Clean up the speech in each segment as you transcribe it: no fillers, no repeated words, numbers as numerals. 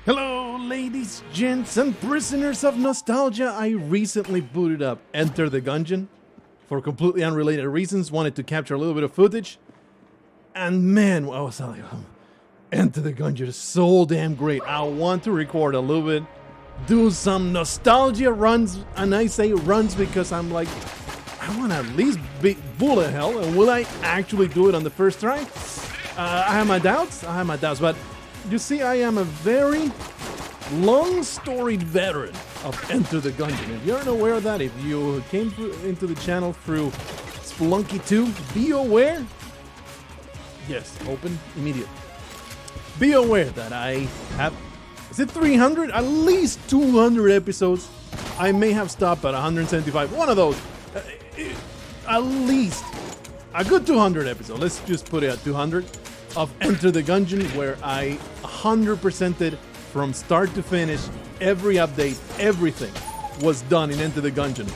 Hello, ladies, gents, and prisoners of nostalgia. I recently booted up Enter the Gungeon for completely unrelated reasons. Wanted to capture a little bit of footage. And man, I was like, Enter the Gungeon is so damn great. I want to record a little bit, do some nostalgia runs. And I say runs because I'm like, I want to at least beat bullet hell. And will I actually do it on the first try? I have my doubts. But you see, I am a very long-storied veteran of Enter the Gungeon. If you're unaware of that, if you came into the channel through Spelunky 2, be aware. Yes, open immediately. Be aware that I have, is it 300? At least 200 episodes. I may have stopped at 175. One of those. At least a good 200 episodes. Let's just put it at 200 of Enter the Gungeon, where I 100%ed from start to finish. Every update, everything was done in Enter the Gungeon.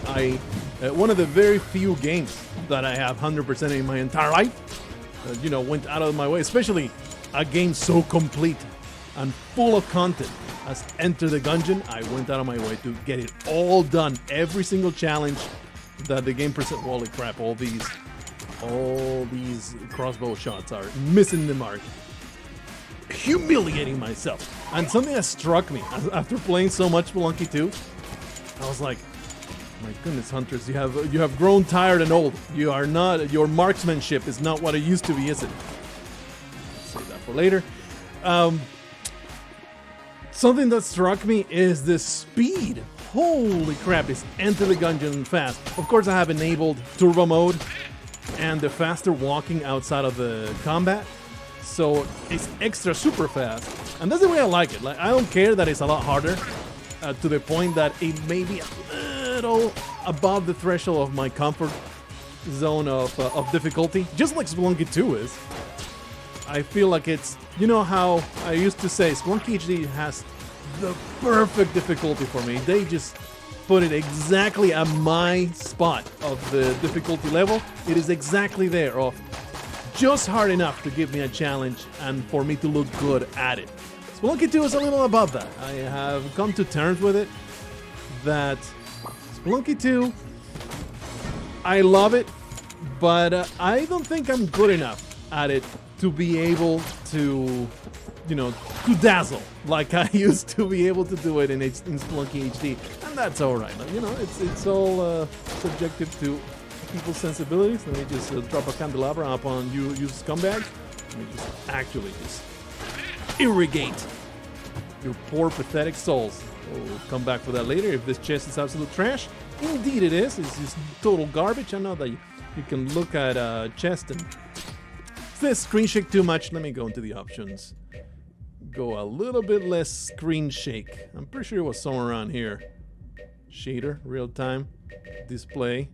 One of the very few games that I have 100% in my entire life, went out of my way, especially a game so complete and full of content as Enter the Gungeon. I went out of my way to get it all done. Every single challenge that the game presents. Holy crap, all these crossbow shots are missing the mark. Humiliating myself. And something that struck me after playing so much Spelunky 2, I was like, my goodness, hunters, you have grown tired and old. You are not, your marksmanship is not what it used to be, is it? I'll save that for later. Something that struck me is the speed. Holy crap, it's Enter the Gungeon fast. Of course, I have enabled turbo mode and the faster walking outside of the combat, so it's extra super fast, and that's the way I like it. Like, I don't care that it's a lot harder, to the point that it may be a little above the threshold of my comfort zone of difficulty, just like Spelunky 2 is. I feel like it's, you know how I used to say Spelunky HD has the perfect difficulty for me. They just put it exactly at my spot of the difficulty level. It is exactly there, of just hard enough to give me a challenge and for me to look good at it. Spelunky 2 is a little above that. I have come to terms with it, that Spelunky 2, I love it, but I don't think I'm good enough at it to be able to, to dazzle like I used to be able to do it in Spelunky HD, and that's all right. It's all subjective to people's sensibilities. Let me just drop a candelabra upon you scumbag. Let me just actually just irrigate your poor, pathetic souls. We'll come back for that later. If this chest is absolute trash, indeed it is. It's just total garbage. I know that you can look at a chest and if this screen shake too much, let me go into the options. Go a little bit less screen shake. I'm pretty sure it was somewhere around here. Shader, real time, display.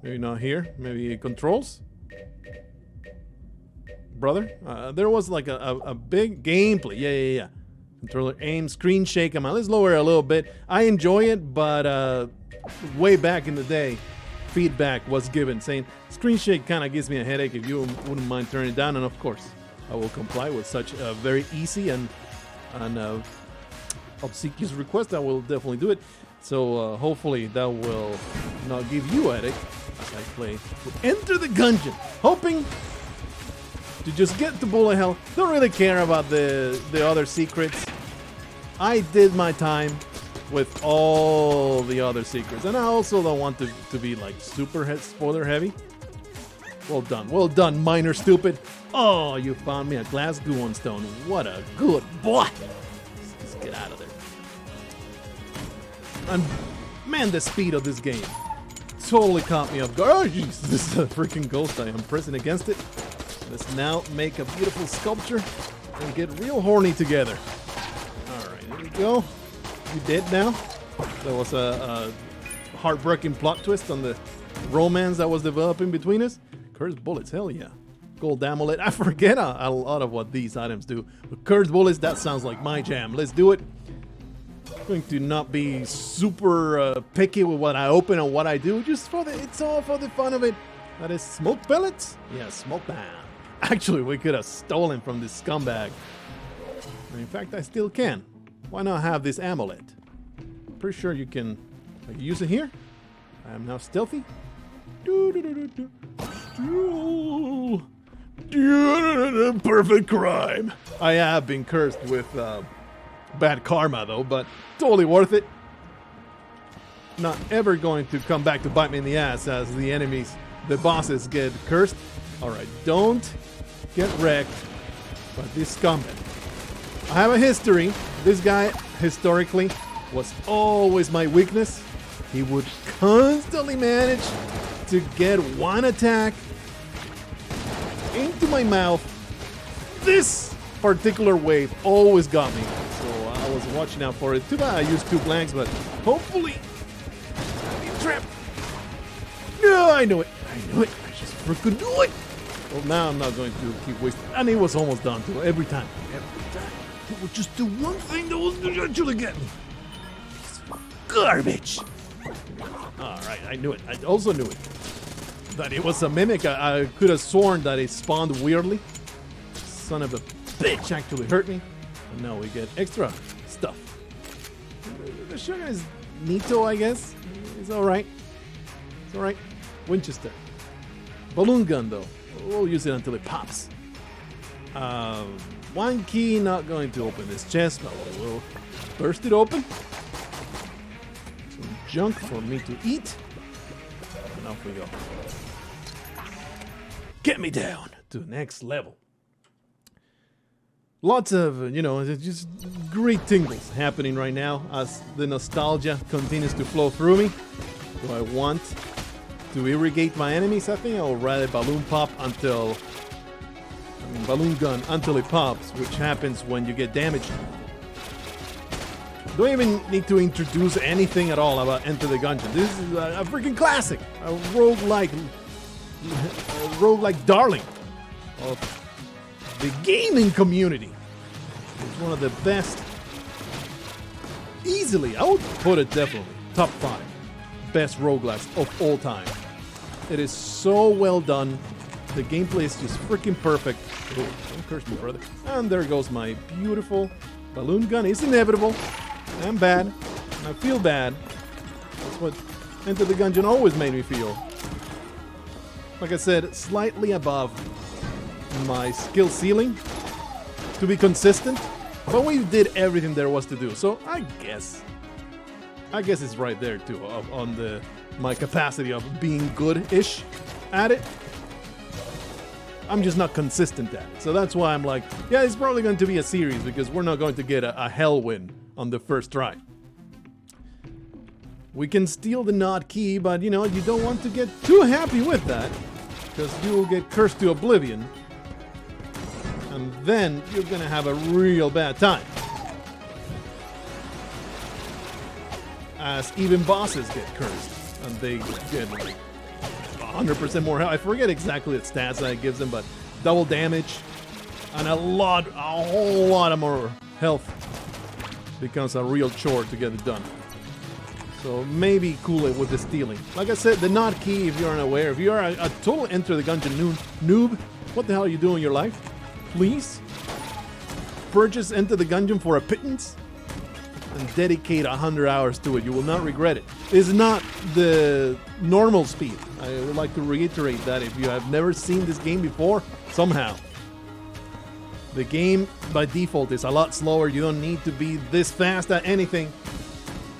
Maybe not here. Maybe controls. Brother, there was like a big gameplay. Yeah. Controller aim, screen shake. Come on, let's lower it a little bit. I enjoy it, but way back in the day, feedback was given saying screen shake kind of gives me a headache. If you wouldn't mind turning it down, and of course I will comply with such a very easy and obsequious request. I will definitely do it. So hopefully that will not give you a headache as I play Enter the Gungeon, hoping to just get to bullet hell. Don't really care about the other secrets. I did my time with all the other secrets, and I also don't want to be like super spoiler heavy. Well done, minor stupid. Oh, you found me a glass Gungeon stone. What a good boy. Let's get out of there. And man, the speed of this game totally caught me off guard. Oh, jeez, this is a freaking ghost. I am pressing against it. Let's now make a beautiful sculpture and get real horny together. All right, here we go. You dead now? There was a heartbreaking plot twist on the romance that was developing between us. Cursed bullets, hell yeah. Gold amulet. I forget a lot of what these items do. But cursed bullets, that sounds like my jam. Let's do it. I'm going to not be super picky with what I open and what I do. It's all for the fun of it. That is smoke pellets? Yeah, smoke them. Actually, we could have stolen from this scumbag. In fact, I still can. why not have this amulet? Pretty sure you can use it here. I am now stealthy. Perfect crime. I have been cursed with bad karma though, but totally worth it. Not ever going to come back to bite me in the ass as the enemies, the bosses get cursed. Alright, don't get wrecked by this scumbag. I have a history. This guy, historically, was always my weakness. He would constantly manage to get one attack into my mouth. This particular wave always got me. So I was watching out for it. Too bad I used 2 blanks, but hopefully I'll be trapped. No, I knew it. I knew it. I just freaking knew it. Well, now I'm not going to keep wasting. And it was almost done too. Every time. Every time. It would just do one thing that was actually get me. Garbage. Alright, I knew it. I also knew it. That it was a mimic. I could have sworn that it spawned weirdly. Son of a bitch actually hurt me. And now we get extra stuff. The shotgun is neato, I guess. It's alright. It's alright. Winchester. Balloon gun though. We'll use it until it pops. One key, not going to open this chest, but we'll burst it open. Some junk for me to eat. And off we go. Get me down to the next level. Lots of, just great tingles happening right now as the nostalgia continues to flow through me. Do I want to irrigate my enemies? I think I'll rather balloon pop until... balloon gun until it pops, which happens when you get damaged. Don't even need to introduce anything at all about Enter the Gungeon. This is a freaking classic. A roguelike darling of the gaming community. It's one of the best. Easily, I would put it definitely top 5 best roguelites of all time. It is so well done. The gameplay is just freaking perfect. Oh, don't curse me, brother. And there goes my beautiful balloon gun. It's inevitable. I'm bad. I feel bad. That's what Enter the Gungeon always made me feel. Like I said, slightly above my skill ceiling to be consistent. But we did everything there was to do. So I guess it's right there too on my capacity of being good-ish at it. I'm just not consistent at it. So that's why I'm like, yeah, it's probably going to be a series because we're not going to get a hell win on the first try. We can steal the nod key, but you don't want to get too happy with that because you will get cursed to oblivion. And then you're going to have a real bad time. As even bosses get cursed and they get like 100% more health. I forget exactly the stats that it gives them, but double damage and a whole lot of more health becomes a real chore to get it done. So maybe cool it with the stealing. Like I said, the nod key, if you're unaware, if you're a total Enter the Gungeon noob, what the hell are you doing in your life? Please purchase Enter the Gungeon for a pittance and dedicate 100 hours to it. You will not regret it. It's not the normal speed. I would like to reiterate that if you have never seen this game before, somehow. The game by default is a lot slower. You don't need to be this fast at anything,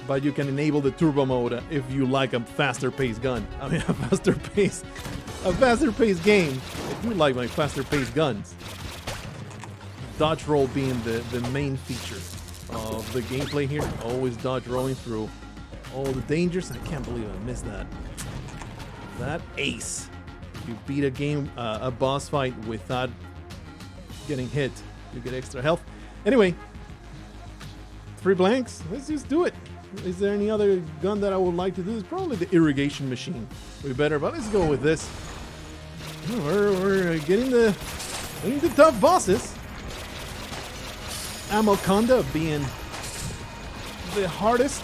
but you can enable the turbo mode if you like a faster paced gun. I mean, a faster paced game. I do like my faster paced guns. Dodge roll being the main feature of the gameplay here. Always dodge rolling through all the dangers. I can't believe I missed that. That ace. You beat a boss fight without getting hit. You get extra health. Anyway, 3 blanks. Let's just do it. Is there any other gun that I would like to do? It's probably the irrigation machine. We better, but let's go with this. We're getting the tough bosses. Amoconda being the hardest.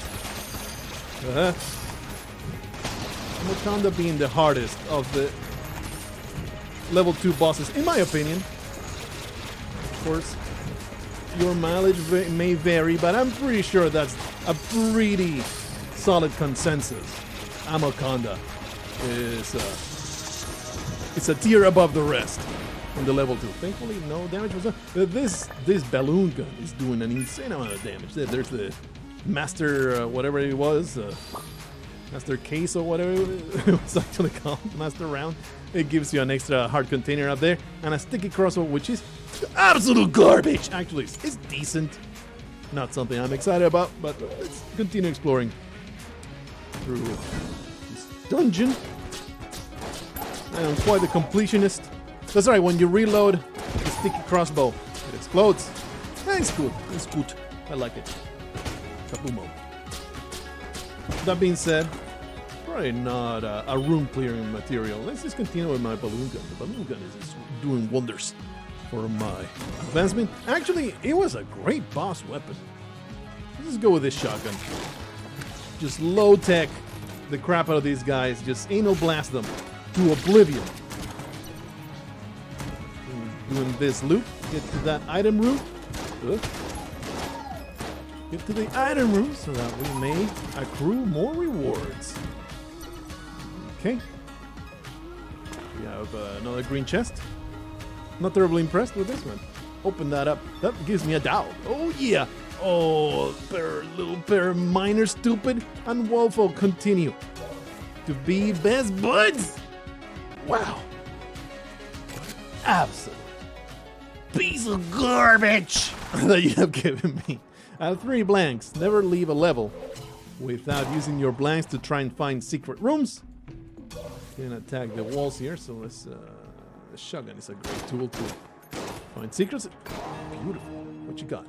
Amoconda being the hardest of the level 2 bosses, in my opinion. Of course, Your mileage may vary, but I'm pretty sure that's a pretty solid consensus. Amoconda is it's a tier above the rest on the level 2. Thankfully, no damage was done. This balloon gun is doing an insane amount of damage. There's the master, whatever it was, master case or whatever it was actually called, master round. It gives you an extra hard container up there and a sticky crossbow, which is absolute garbage. Actually, it's decent. Not something I'm excited about, but let's continue exploring through this dungeon. I am quite the completionist. That's right, when you reload the sticky crossbow, it explodes. It's good. It's good. I like it. Kabumo. That being said, probably not a room clearing material. Let's just continue with my balloon gun. The balloon gun is just doing wonders for my advancement. Actually, it was a great boss weapon. Let's just go with this shotgun. Just low tech the crap out of these guys. Just anal blast them to oblivion. Doing this loop. Get to that item room. Get to the item room so that we may accrue more rewards. Okay. We have another green chest. Not terribly impressed with this one. Open that up. That gives me a doubt. Oh yeah. Oh, little pair of minor stupid and woeful continue to be best buds. Wow. Absolute piece of garbage that you have given me. I have 3 blanks. Never leave a level without using your blanks to try and find secret rooms. Can attack the walls here, so let's. The shotgun is a great tool to find secrets. Beautiful. What you got?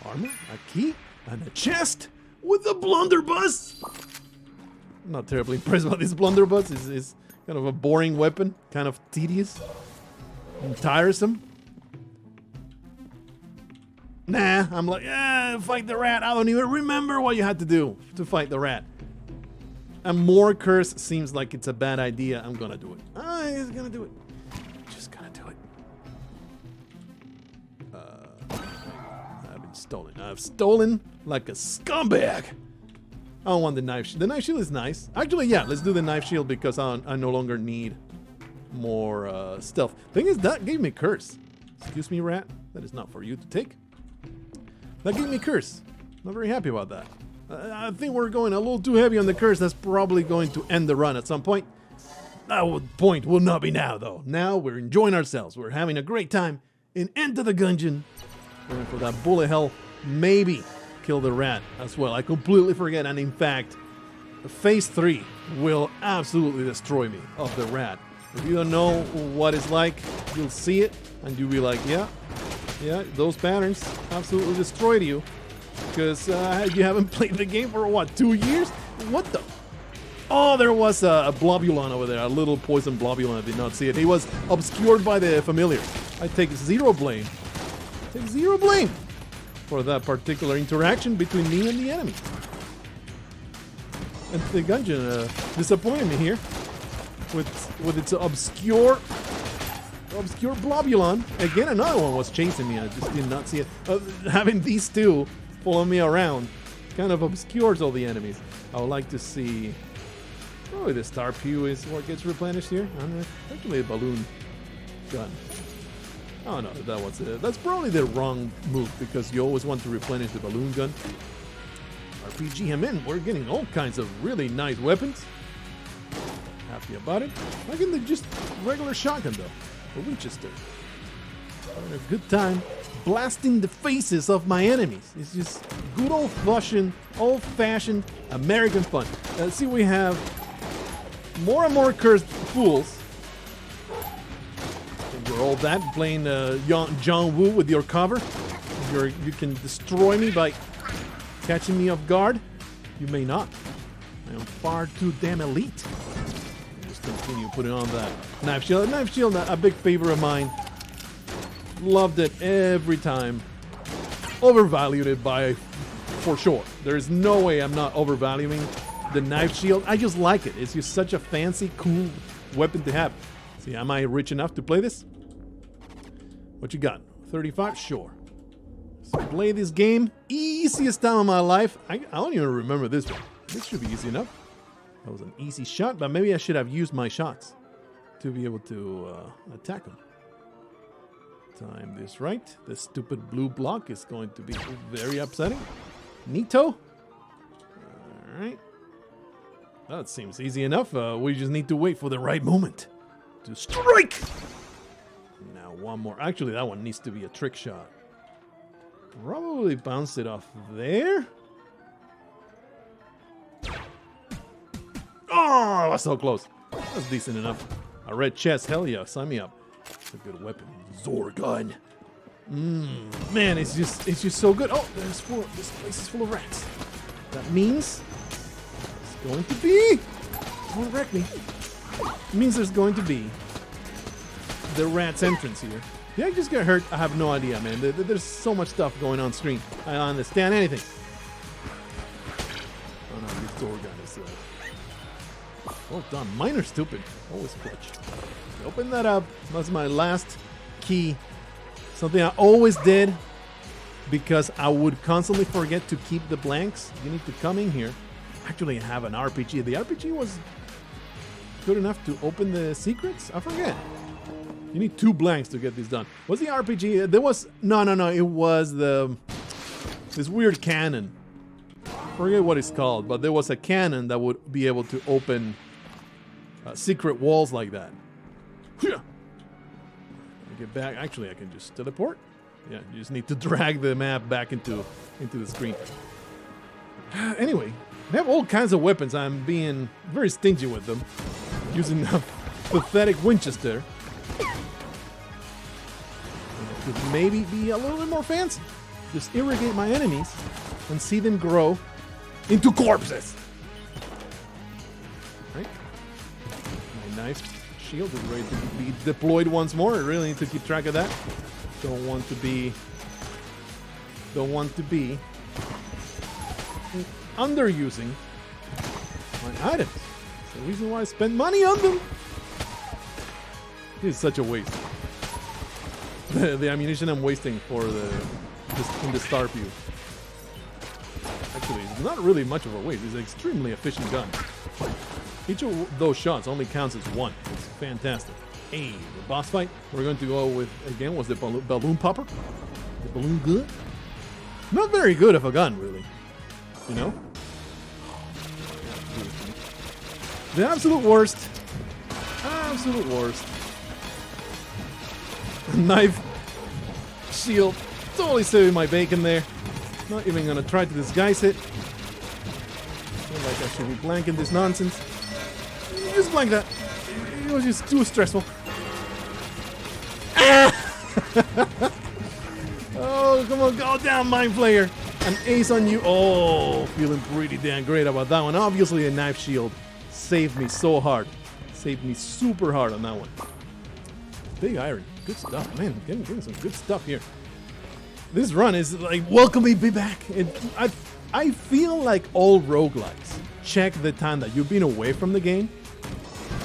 Armor, a key, and a chest with a blunderbuss. I'm not terribly impressed by this blunderbuss. It's kind of a boring weapon, kind of tedious and tiresome. Nah, I'm like, fight the rat. I don't even remember what you had to do to fight the rat. A more curse seems like it's a bad idea. I'm gonna do it. I'm just gonna do it. Just gonna do it. I've been stolen. I've stolen like a scumbag. I don't want the knife shield. The knife shield is nice. Actually, yeah, let's do the knife shield because I no longer need more stealth. Thing is, that gave me curse. Excuse me, rat. That is not for you to take. That gave me curse. Not very happy about that. I think we're going a little too heavy on the curse. That's probably going to end the run at some point. That point will not be now, though. Now we're enjoying ourselves. We're having a great time in Enter the Gungeon. Going for that bullet hell. Maybe kill the rat as well. I completely forget. And in fact, phase 3 will absolutely destroy me of the rat. If you don't know what it's like, you'll see it and you'll be like, yeah, those patterns absolutely destroyed you. Because you haven't played the game for, what, 2 years? What the? Oh, there was a Blobulon over there, a little poison Blobulon. I did not see it. He was obscured by the familiar. I take zero blame. For that particular interaction between me and the enemy. And the Gungeon disappointed me here with its obscure Blobulon. Again, another one was chasing me. I just did not see it. Having these two follow me around kind of obscures all the enemies. I would like to see. Probably the Star Pew is what gets replenished here. Actually, a balloon gun. Oh no, that's probably the wrong move because you always want to replenish the balloon gun. RPG him in. We're getting all kinds of really nice weapons. Happy about it. I can just regular shotgun though. A Winchester. Having a good time blasting the faces of my enemies. It's just good old-fashioned American fun. See, we have more and more cursed fools. You're all that playing John Woo with your cover. You can destroy me by catching me off guard. You may not. I am far too damn elite. Just continue putting on that knife shield. Knife shield, a big favorite of mine. Loved it every time. Overvalued it for sure. There is no way I'm not overvaluing the knife shield. I just like it. It's just such a fancy, cool weapon to have. See, am I rich enough to play this? What you got? 35? Sure. Let's play this game. Easiest time of my life. I don't even remember this one. This should be easy enough. That was an easy shot, but maybe I should have used my shots to be able to attack him. Time this right. This stupid blue block is going to be very upsetting. Neato. Alright. That seems easy enough. We just need to wait for the right moment to strike. Now one more. Actually, that one needs to be a trick shot. Probably bounce it off there. Oh, that's so close. That's decent enough. A red chest. Hell yeah. Sign me up. It's a good weapon. Zorgun. Man, it's just so good. Oh, this place is full of rats. That means it's going to be. Don't wreck me. It means there's going to be the rat's entrance here. Did I just get hurt? I have no idea, man. There's so much stuff going on screen. I don't understand anything. Oh no, this Zorgun is. Well done. Mine are stupid. Always clutch. Open that up. That's my last key. Something I always did because I would constantly forget to keep the blanks. You need to come in here. Actually, I have an RPG. The RPG was good enough to open the secrets? I forget. You need 2 blanks to get this done. What's the RPG? There was... No. It was this weird cannon. I forget what it's called, but there was a cannon that would be able to open secret walls like that. Get back. Actually, I can just teleport. Yeah, you just need to drag the map back into the screen. Anyway, I have all kinds of weapons. I'm being very stingy with them. Using a pathetic Winchester. I could maybe be a little bit more fancy. Just irrigate my enemies and see them grow into corpses. Right? My knife. Shield is ready to be deployed once more. I really need to keep track of that. Don't want to be underusing my items. It's the reason why I spend money on them. This is such a waste. The ammunition I'm wasting for in the star view. Actually, it's not really much of a waste. It's an extremely efficient gun. Each of those shots only counts as 1. It's fantastic. Hey, the boss fight we're going to go with again was the balloon popper. The balloon gun. Not very good of a gun, really. You know? The absolute worst. Absolute worst. Knife. Shield. Totally saving my bacon there. Not even gonna try to disguise it. Feel like I should be blanking this nonsense. Just like that. It was just too stressful. Oh, come on, go down, Mind Flayer. An ace on you. Oh, feeling pretty damn great about that one. Obviously, a knife shield saved me so hard. Saved me super hard on that one. Big iron. Good stuff, man. Getting some good stuff here. This run is like, welcome me be back. I feel like all roguelites check the time that you've been away from the game.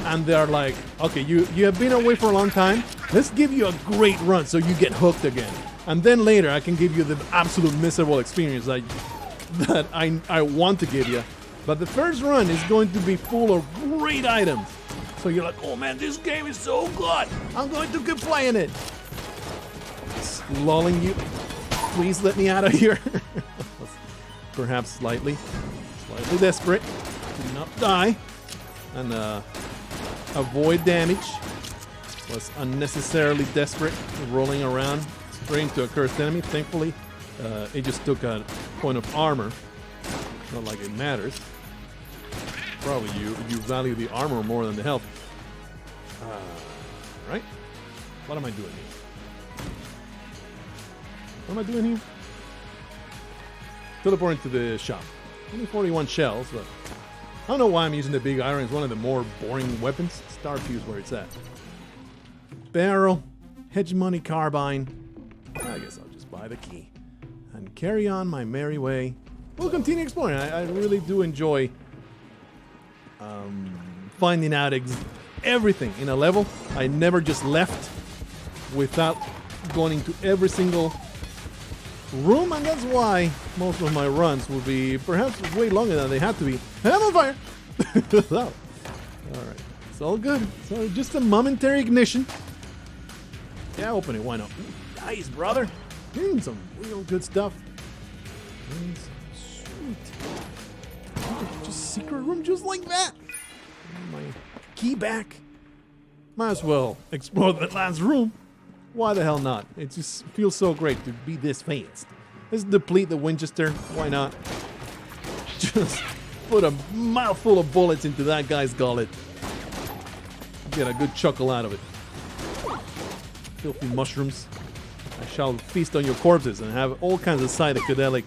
And they're like, okay, you have been away for a long time. Let's give you a great run so you get hooked again. And then later I can give you the absolute miserable experience that I want to give you. But the first run is going to be full of great items. So you're like, oh man, this game is so good. I'm going to keep playing it. It's lulling you. Please let me out of here. Perhaps slightly desperate. Do not die. And avoid damage. Was unnecessarily desperate, rolling around straight into a cursed enemy. Thankfully, it just took a point of armor. Not like it matters. Probably you value the armor more than the health. Right? What am I doing here? What am I doing here? Teleporting to the shop. Only 41 shells, but I don't know why I'm using the big iron. It's one of the more boring weapons. Star fuse where it's at. Barrel, hegemony carbine. I guess I'll just buy the key and carry on my merry way. We'll continue exploring. I really do enjoy finding out everything in a level. I never just left without going into every single room, and that's why most of my runs will be perhaps way longer than they have to be. And I'm on fire! Alright, it's all good. So just a momentary ignition. Yeah, open it, why not? Ooh, nice, brother. Some real good stuff. Sweet. Just secret room just like that. My key back. Might as well explore that last room. Why the hell not? It just feels so great to be this fast. Let's deplete the Winchester. Why not? Just put a mouthful of bullets into that guy's gullet. Get a good chuckle out of it. Filthy mushrooms. I shall feast on your corpses and have all kinds of psychedelic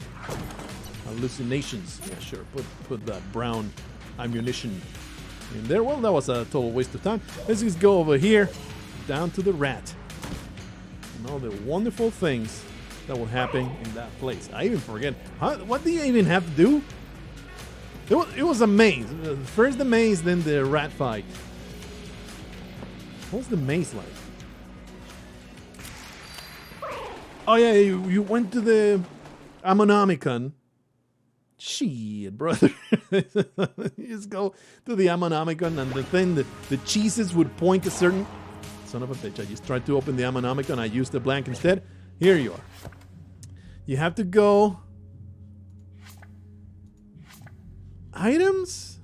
hallucinations. Yeah, sure. Put that brown ammunition in there. Well, that was a total waste of time. Let's just go over here, down to the rat. And all the wonderful things that will happen in that place. I even forget. What do you even have to do? It was a maze. First the maze, then the rat fight. What's the maze like? Oh yeah, you went to the Ammonomicon. Shit, brother. You just go to the Ammonomicon and the thing, the cheeses would point to certain... Son of a bitch, I just tried to open the Ammonomicon, I used the blank instead. Here you are. You have to go... Items?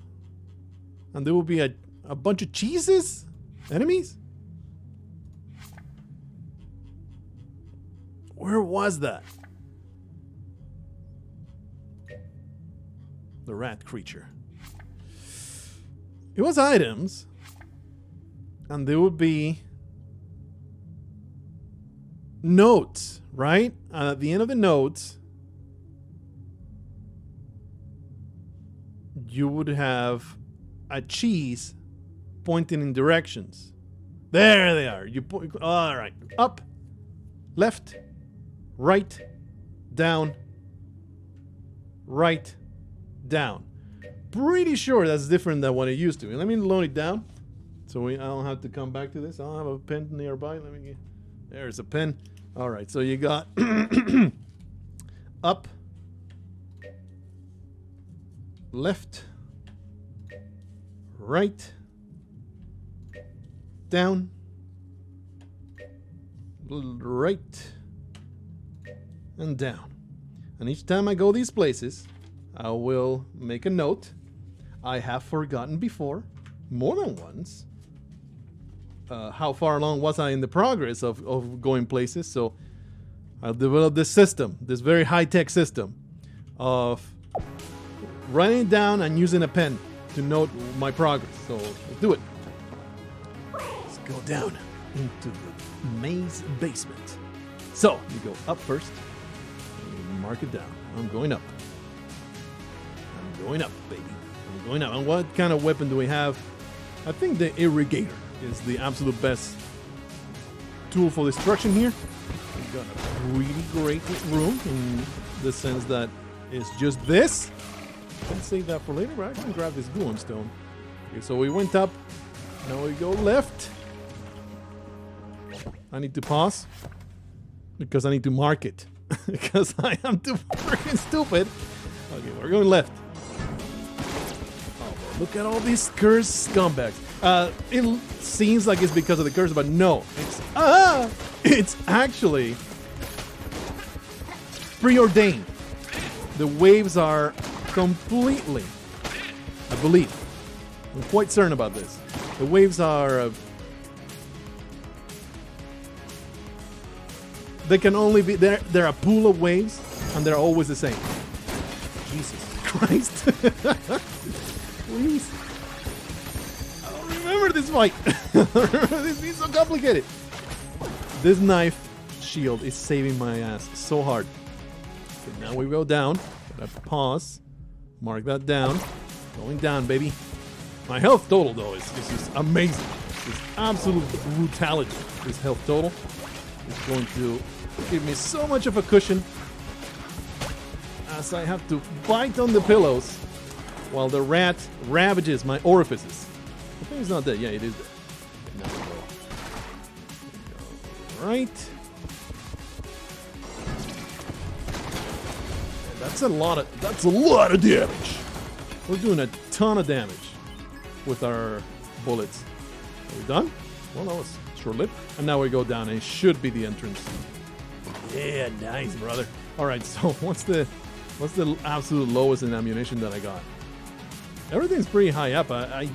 And there will be a bunch of cheeses? Enemies? Where was that? The rat creature. It was items. And there would be notes, right? And at the end of the notes, you would have a cheese pointing in directions. There they are. You point. All right. Up, left, right, down, right, down. Pretty sure that's different than what it used to be. Let me load it down, so I don't have to come back to this. I don't have a pen nearby. Let me get. There's a pen. All right. So you got up, left, right, down, right, and down. And each time I go these places, I will make a note. I have forgotten before, more than once, how far along was I in the progress of going places. So I'll develop this system, this very high-tech system of writing it down and using a pen to note my progress. So let's do it. Let's go down into the maze basement. So you go up first. Mark it down. I'm going up. I'm going up, baby. I'm going up. And what kind of weapon do we have? I think the irrigator is the absolute best tool for destruction here. We've got a really great room in the sense that it's just this. I can save that for later, but I can grab this Gungeon stone. Okay, so we went up. Now we go left. I need to pause because I need to mark it. Because I am too freaking stupid. Okay, we're going left. Oh, look at all these cursed scumbags. It seems like it's because of the curse, but no. It's actually preordained. The waves are completely, I believe, I'm quite certain about this. The waves are... they can only be... They're a pool of waves, and they're always the same. Jesus Christ. Please. I don't remember this fight. This is so complicated. This knife shield is saving my ass so hard. Okay, now we go down. Gotta pause. Mark that down. Going down, baby. My health total, though, is just amazing. It's absolute brutality. This health total is going to give me so much of a cushion as I have to bite on the pillows while the rat ravages my orifices. I think it's not dead. Yeah, it is dead. Now we go. Right. That's a lot of damage. We're doing a ton of damage with our bullets. Are we done? Well, that was short-lived. And now we go down, and it should be the entrance. Yeah, nice, brother. All right, so what's the absolute lowest in ammunition that I got? Everything's pretty high up. I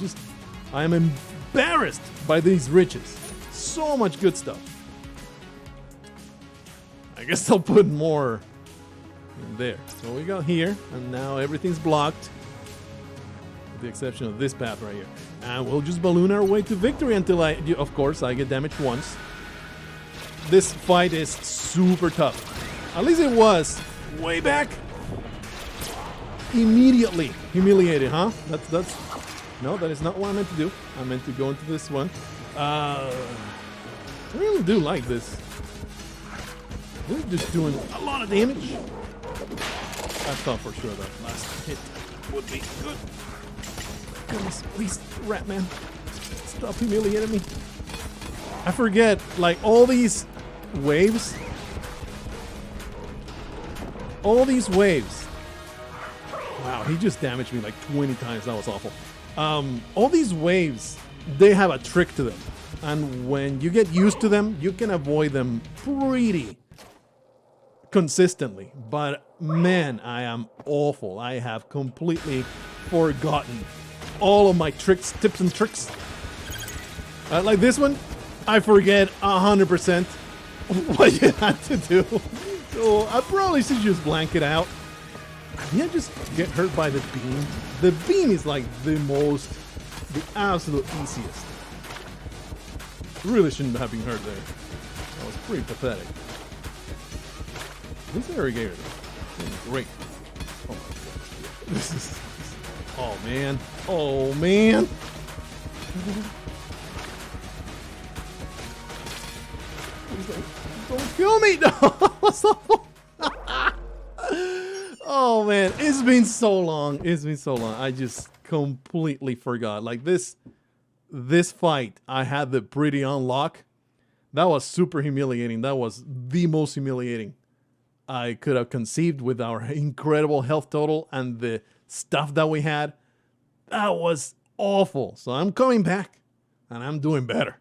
am embarrassed by these riches. So much good stuff. I guess I'll put more in there. So we got here, and now everything's blocked, with the exception of this path right here. And we'll just balloon our way to victory until of course, I get damaged once. This fight is super tough. At least it was way back. Immediately humiliated, huh? No, that is not what I meant to do. I meant to go into this one. I really do like this. This is just doing a lot of damage. I thought for sure that last hit would be good. Goodness, please, Ratman, stop humiliating me. I forget, like, all these waves. Wow, he just damaged me like 20 times. That was awful. All these waves, they have a trick to them. And when you get used to them, you can avoid them pretty consistently. But man, I am awful. I have completely forgotten all of my tricks, tips and tricks. Like this one, I forget 100% what you had to do. So I probably should just blank it out. Yeah, just get hurt by the beam. The beam is like the absolute easiest. Really shouldn't have been hurt there. That was pretty pathetic. This irrigator is great. Oh my god. This is. Oh man. Oh man. Don't kill me! No! Oh man, it's been so long. It's been so long. I just completely forgot. Like this fight, I had the pretty unlock. That was super humiliating. That was the most humiliating I could have conceived with our incredible health total and the stuff that we had. That was awful. So I'm coming back and I'm doing better.